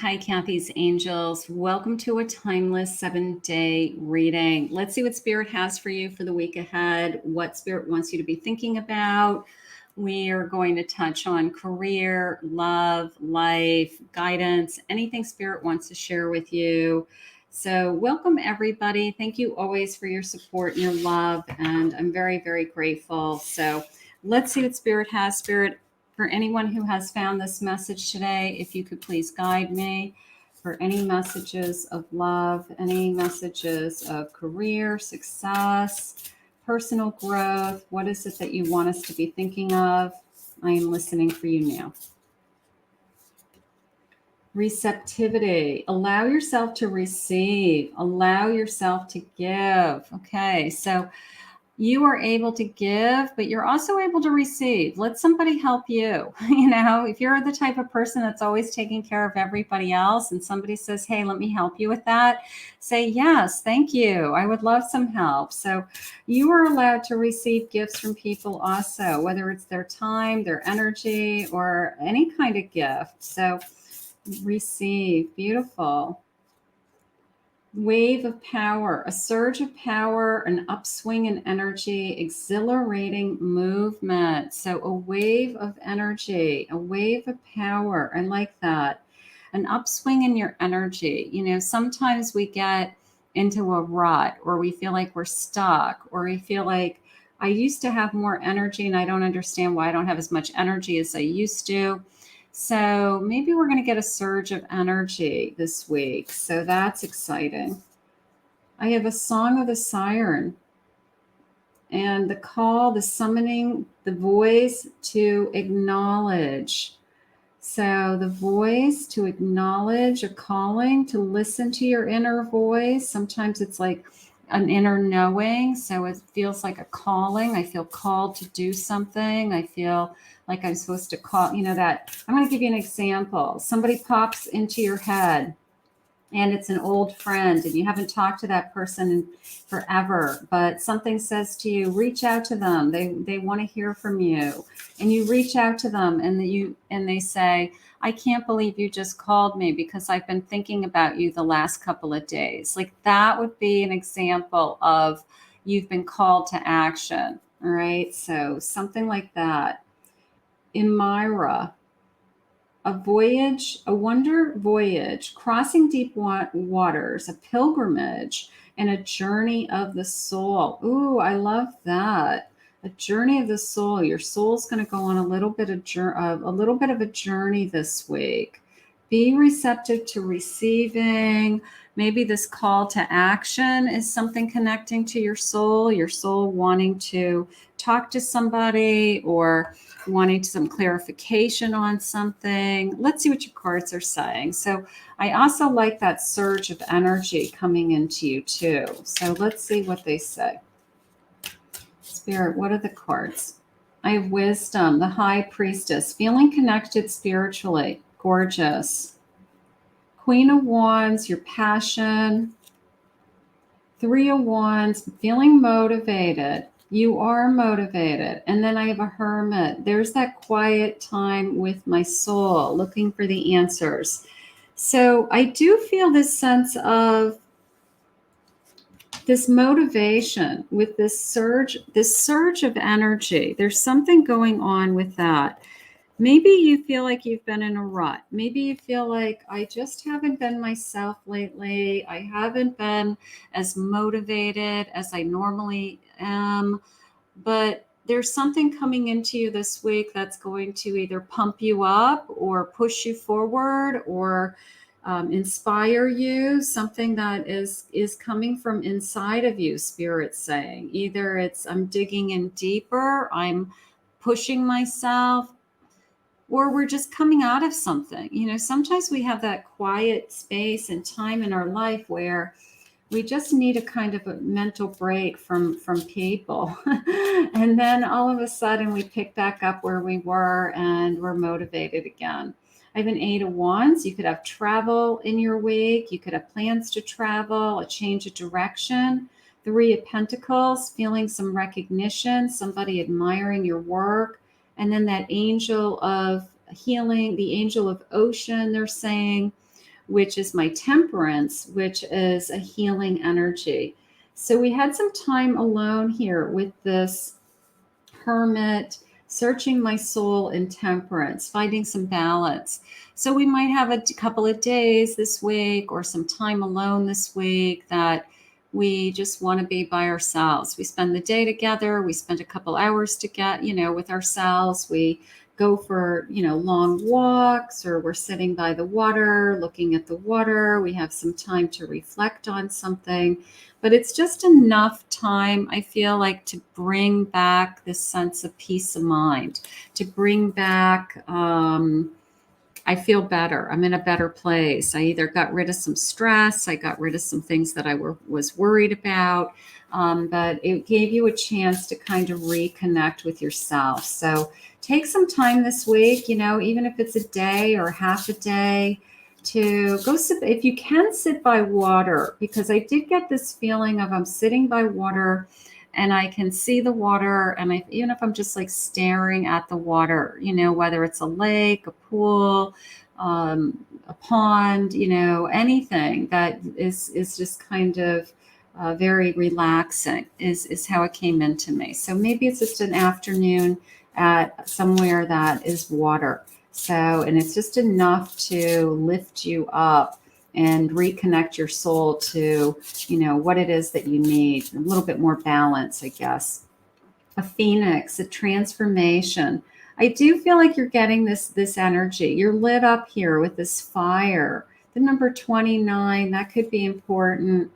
Hi, Kathy's Angels. Welcome to a timeless 7-day reading. Let's see what Spirit has for you for the week ahead, what Spirit wants you to be thinking about. We are going to touch on career, love, life, guidance, anything Spirit wants to share with you. So, welcome everybody. Thank you always for your support and your love, and I'm very, very grateful. So, let's see what Spirit has. Spirit, for anyone who has found this message today, if you could please guide me for any messages of love, any messages of career, success, personal growth. What is it that you want us to be thinking of? I am listening for you now. Receptivity. Allow yourself to receive. Allow yourself to give. Okay, so you are able to give, but you're also able to receive. Let somebody help you. If you're the type of person that's always taking care of everybody else and somebody says, hey, let me help you with that, say, yes, thank you. I would love some help. So you are allowed to receive gifts from people also, whether it's their time, their energy, or any kind of gift. So receive. Beautiful. Wave of power, a surge of power, an upswing in energy, exhilarating movement. So a wave of energy, a wave of power. I like that. An upswing in your energy. Sometimes we get into a rut or we feel like we're stuck or we feel like I used to have more energy and I don't understand why I don't have as much energy as I used to. So maybe we're going to get a surge of energy this week. So that's exciting. I have a song of the siren and the call, the summoning, the voice to acknowledge. So the voice to acknowledge a calling, to listen to your inner voice. Sometimes it's like an inner knowing. So it feels like a calling. I feel called to do something. I feel like I'm supposed to call, that. I'm going to give you an example. Somebody pops into your head and it's an old friend and you haven't talked to that person in forever, but something says to you, reach out to them. They want to hear from you. And you reach out to them and they say, I can't believe you just called me because I've been thinking about you the last couple of days. Like that would be an example of you've been called to action. All right. So something like that. In Myra, a voyage, a wonder voyage, crossing deep waters, a pilgrimage, and a journey of the soul. Ooh, I love that. A journey of the soul. Your soul's going to go on a little bit of a journey this week. Be receptive to receiving. Maybe this call to action is something connecting to your soul wanting to talk to somebody or wanting some clarification on something. Let's see what your cards are saying. So I also like that surge of energy coming into you too. So let's see what they say. Spirit, what are the cards? I have wisdom, the high priestess, feeling connected spiritually. Gorgeous. Queen of Wands, your passion. 3 of Wands, feeling motivated. You are motivated. And then I have a Hermit. There's that quiet time with my soul, looking for the answers. So I do feel this sense of this motivation with this surge of energy. There's something going on with that. Maybe you feel like you've been in a rut. Maybe you feel like I just haven't been myself lately. I haven't been as motivated as I normally am. But there's something coming into you this week that's going to either pump you up or push you forward or inspire you. Something that is coming from inside of you, Spirit's saying. Either it's I'm digging in deeper, I'm pushing myself, or we're just coming out of something. Sometimes we have that quiet space and time in our life where we just need a kind of a mental break from people. And then all of a sudden we pick back up where we were and we're motivated again. I have an 8 of Wands. You could have travel in your week. You could have plans to travel, a change of direction. 3 of Pentacles, feeling some recognition, somebody admiring your work. And then that angel of healing, the angel of ocean, they're saying, which is my temperance, which is a healing energy. So we had some time alone here with this hermit, searching my soul in temperance, finding some balance. So we might have a couple of days this week or some time alone this week that we just want to be by ourselves. We spend the day together. We spend a couple hours together, with ourselves. We go for, long walks, or we're sitting by the water, looking at the water. We have some time to reflect on something, but it's just enough time, I feel like, to bring back this sense of peace of mind, to bring back, I feel better. I'm in a better place. I either got rid of some stress, I got rid of some things that I was worried about, but it gave you a chance to kind of reconnect with yourself. So take some time this week, even if it's a day or half a day, to go sit, if you can sit by water, because I did get this feeling of I'm sitting by water and I can see the water, and even if I'm just like staring at the water, whether it's a lake, a pool, a pond, anything that is just kind of very relaxing is how it came into me. So maybe it's just an afternoon at somewhere that is water. So, and it's just enough to lift you up and reconnect your soul to, what it is that you need, a little bit more balance, I guess. A phoenix, a transformation. I do feel like you're getting this energy. You're lit up here with this fire. The number 29, that could be important.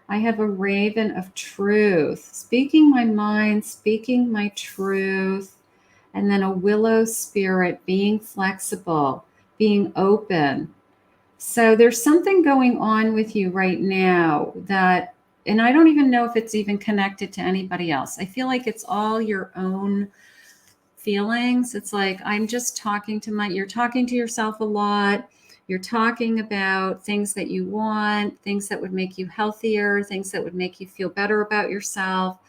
I have a raven of truth, speaking my mind, speaking my truth. And then a willow spirit, being flexible, being open. So there's something going on with you right now that, and I don't even know if it's even connected to anybody else. I feel like it's all your own feelings. It's like I'm just you're talking to yourself a lot. You're talking about things that you want, things that would make you healthier, things that would make you feel better about yourself,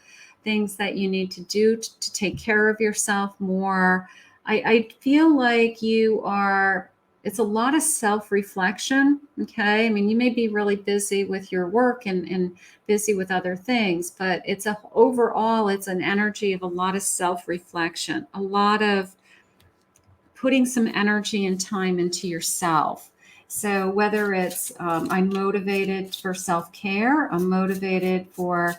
things that you need to do to take care of yourself more. I feel like it's a lot of self-reflection. Okay. I mean, you may be really busy with your work and busy with other things, but overall, it's an energy of a lot of self-reflection, a lot of putting some energy and time into yourself. So whether it's I'm motivated for self-care, I'm motivated for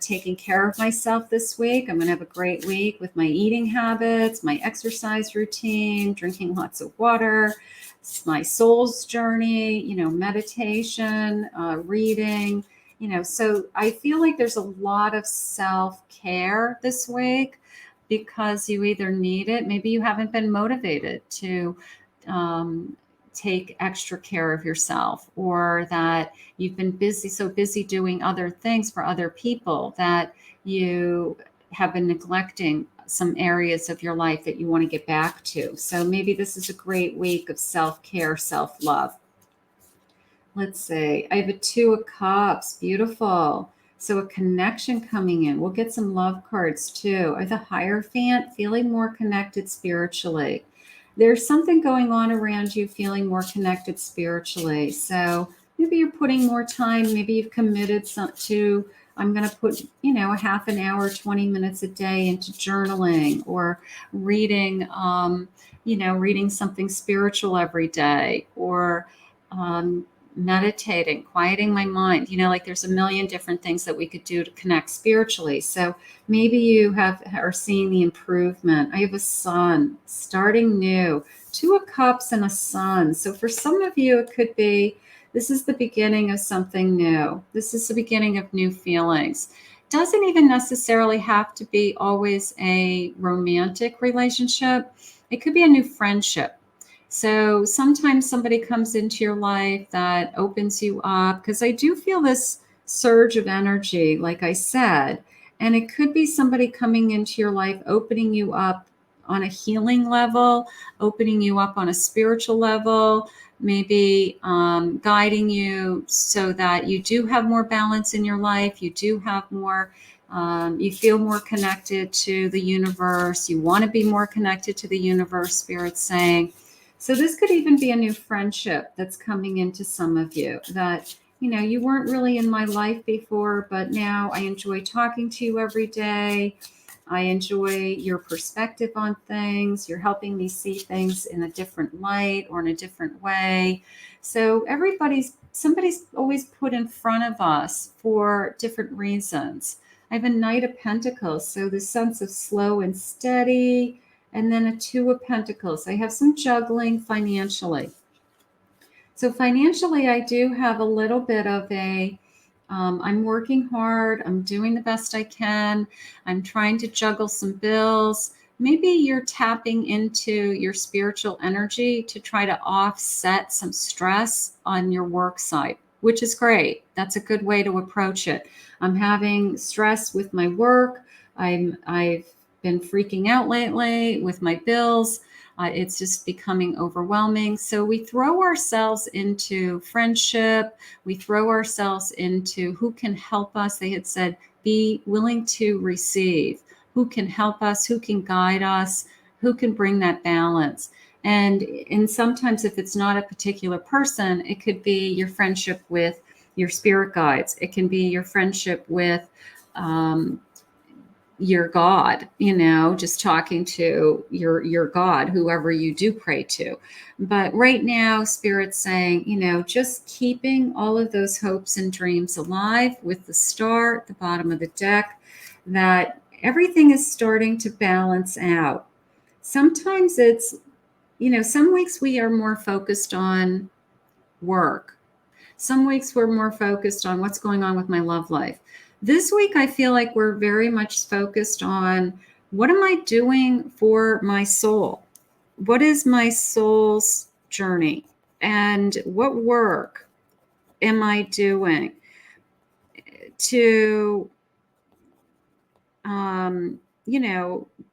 taking care of myself this week. I'm going to have a great week with my eating habits, my exercise routine, drinking lots of water, my soul's journey, meditation, reading, so I feel like there's a lot of self-care this week because you either need it, maybe you haven't been motivated to um, take extra care of yourself, or that you've been so busy doing other things for other people that you have been neglecting some areas of your life that you want to get back to. So maybe this is a great week of self-care, self-love. Let's see. I have a two of cups. Beautiful. So a connection coming in. We'll get some love cards too. I have the Hierophant, feeling more connected spiritually. There's something going on around you, feeling more connected spiritually. So maybe you're putting more time. Maybe you've committed to, I'm going to put, a half an hour, 20 minutes a day into journaling or reading, reading something spiritual every day, or um, meditating, quieting my mind. Like there's a million different things that we could do to connect spiritually. So maybe you are seeing the improvement. I have a sun, starting new, two of cups and a sun. So for some of you, it could be this is the beginning of something new. This is the beginning of new feelings. Doesn't even necessarily have to be always a romantic relationship. It could be a new friendship. So sometimes somebody comes into your life that opens you up, because I do feel this surge of energy, like I said, and it could be somebody coming into your life, opening you up on a healing level, opening you up on a spiritual level, maybe guiding you so that you do have more balance in your life. You do have more, you feel more connected to the universe. You want to be more connected to the universe, Spirit's saying. So this could even be a new friendship that's coming into some of you that, you weren't really in my life before, but now I enjoy talking to you every day. I enjoy your perspective on things. You're helping me see things in a different light or in a different way. So somebody's always put in front of us for different reasons. I have a Knight of Pentacles, so the sense of slow and steady, and then a Two of Pentacles. I have some juggling financially. So financially, I do have a little bit of I'm working hard. I'm doing the best I can. I'm trying to juggle some bills. Maybe you're tapping into your spiritual energy to try to offset some stress on your work side, which is great. That's a good way to approach it. I'm having stress with my work. I've been freaking out lately with my bills. It's just becoming overwhelming. So we throw ourselves into friendship. We throw ourselves into who can help us. They had said, be willing to receive. Who can help us? Who can guide us? Who can bring that balance? And sometimes if it's not a particular person, it could be your friendship with your spirit guides. It can be your friendship with your God, just talking to your God, whoever you do pray to. But right now, Spirit's saying, just keeping all of those hopes and dreams alive with the star at the bottom of the deck, that everything is starting to balance out. Sometimes it's, some weeks we are more focused on work. Some weeks we're more focused on what's going on with my love life. This week, I feel like we're very much focused on what am I doing for my soul? What is my soul's journey? And what work am I doing to,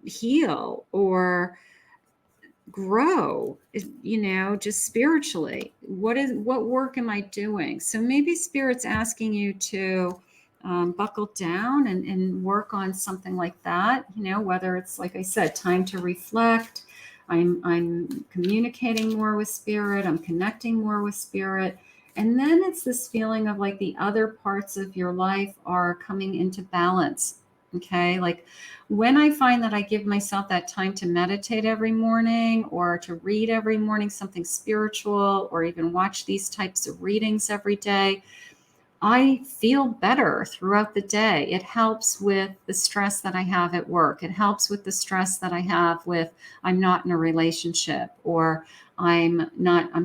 heal or grow, just spiritually? What work am I doing? So maybe Spirit's asking you to buckle down and work on something like that, whether it's, like I said, time to reflect. I'm communicating more with Spirit. I'm connecting more with Spirit. And then it's this feeling of like the other parts of your life are coming into balance. Okay. Like when I find that I give myself that time to meditate every morning or to read every morning something spiritual or even watch these types of readings every day, I feel better throughout the day. It helps with the stress that I have at work. It helps with the stress that I have with I'm not in a relationship or I'm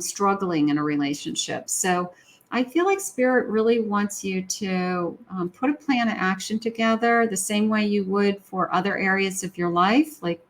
struggling in a relationship. So I feel like Spirit really wants you to put a plan of action together the same way you would for other areas of your life, like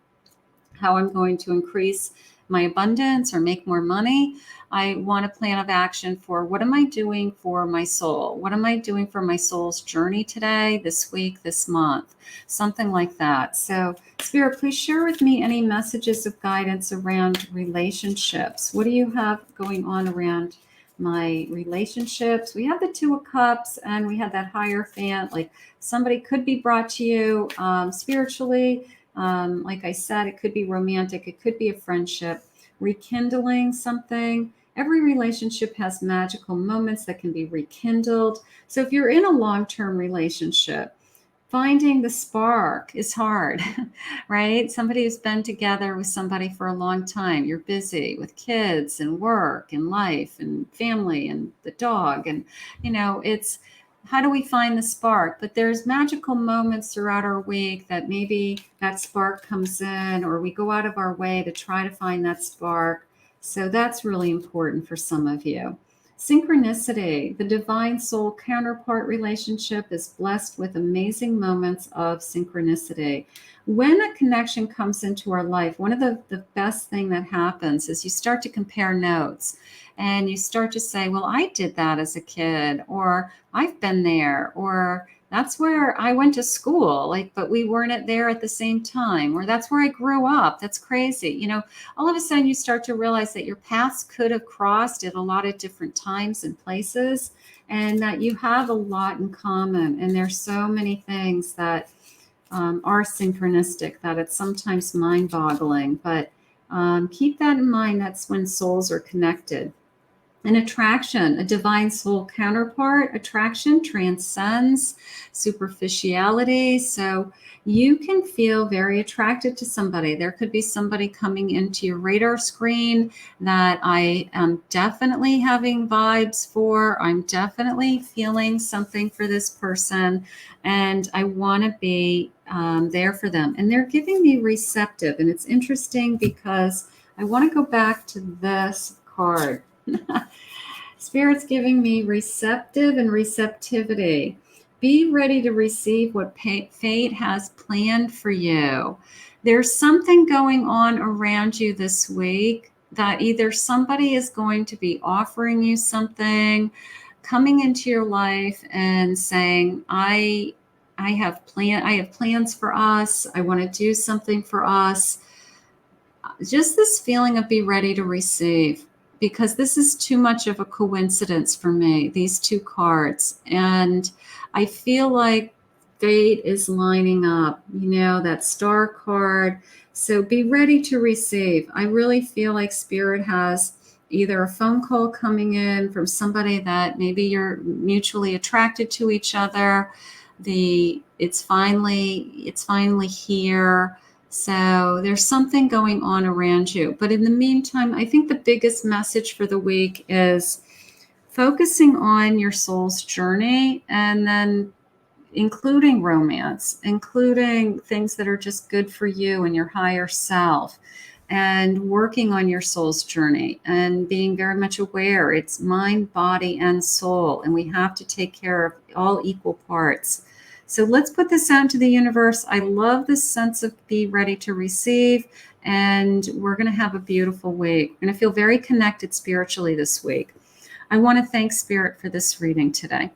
how I'm going to increase my abundance or make more money. I want a plan of action for what am I doing for my soul? What am I doing for my soul's journey today, this week, this month? Something like that. So, Spirit, please share with me any messages of guidance around relationships. What do you have going on around my relationships? We have the Two of Cups and we have that Hierophant. Like somebody could be brought to you spiritually. Like I said, it could be romantic, it could be a friendship, rekindling something. Every relationship has magical moments that can be rekindled. So if you're in a long-term relationship, finding the spark is hard, right? Somebody who's been together with somebody for a long time, you're busy with kids and work and life and family and the dog. And, it's how do we find the spark? But there's magical moments throughout our week that maybe that spark comes in or we go out of our way to try to find that spark. So that's really important for some of you. Synchronicity, the divine soul counterpart relationship is blessed with amazing moments of synchronicity. When a connection comes into our life, one of the best thing that happens is you start to compare notes and you start to say, well, I did that as a kid, or I've been there, or that's where I went to school, like, but we weren't there at the same time, or that's where I grew up. That's crazy. All of a sudden you start to realize that your paths could have crossed at a lot of different times and places, and that you have a lot in common. And there's so many things that are synchronistic that it's sometimes mind boggling, but Keep that in mind. That's when souls are connected. An attraction, a divine soul counterpart. Attraction transcends superficiality. So you can feel very attracted to somebody. There could be somebody coming into your radar screen that I am definitely having vibes for. I'm definitely feeling something for this person, and I want to be there for them. And they're giving me receptive. And it's interesting because I want to go back to this card. Spirit's giving me receptive and receptivity. Be ready to receive what fate has planned for you. There's something going on around you this week that either somebody is going to be offering you something, coming into your life and saying, I have plans for us. I want to do something for us. Just this feeling of be ready to receive, because this is too much of a coincidence for me, these two cards. And I feel like fate is lining up, that star card. So be ready to receive. I really feel like Spirit has either a phone call coming in from somebody that maybe you're mutually attracted to each other. It's finally here. So there's something going on around you. But in the meantime, I think the biggest message for the week is focusing on your soul's journey, and then including romance, including things that are just good for you and your higher self, and working on your soul's journey and being very much aware it's mind, body, and soul. And we have to take care of all equal parts. So let's put this out into the universe. I love this sense of be ready to receive. And we're going to have a beautiful week. We're going to feel very connected spiritually this week. I want to thank Spirit for this reading today.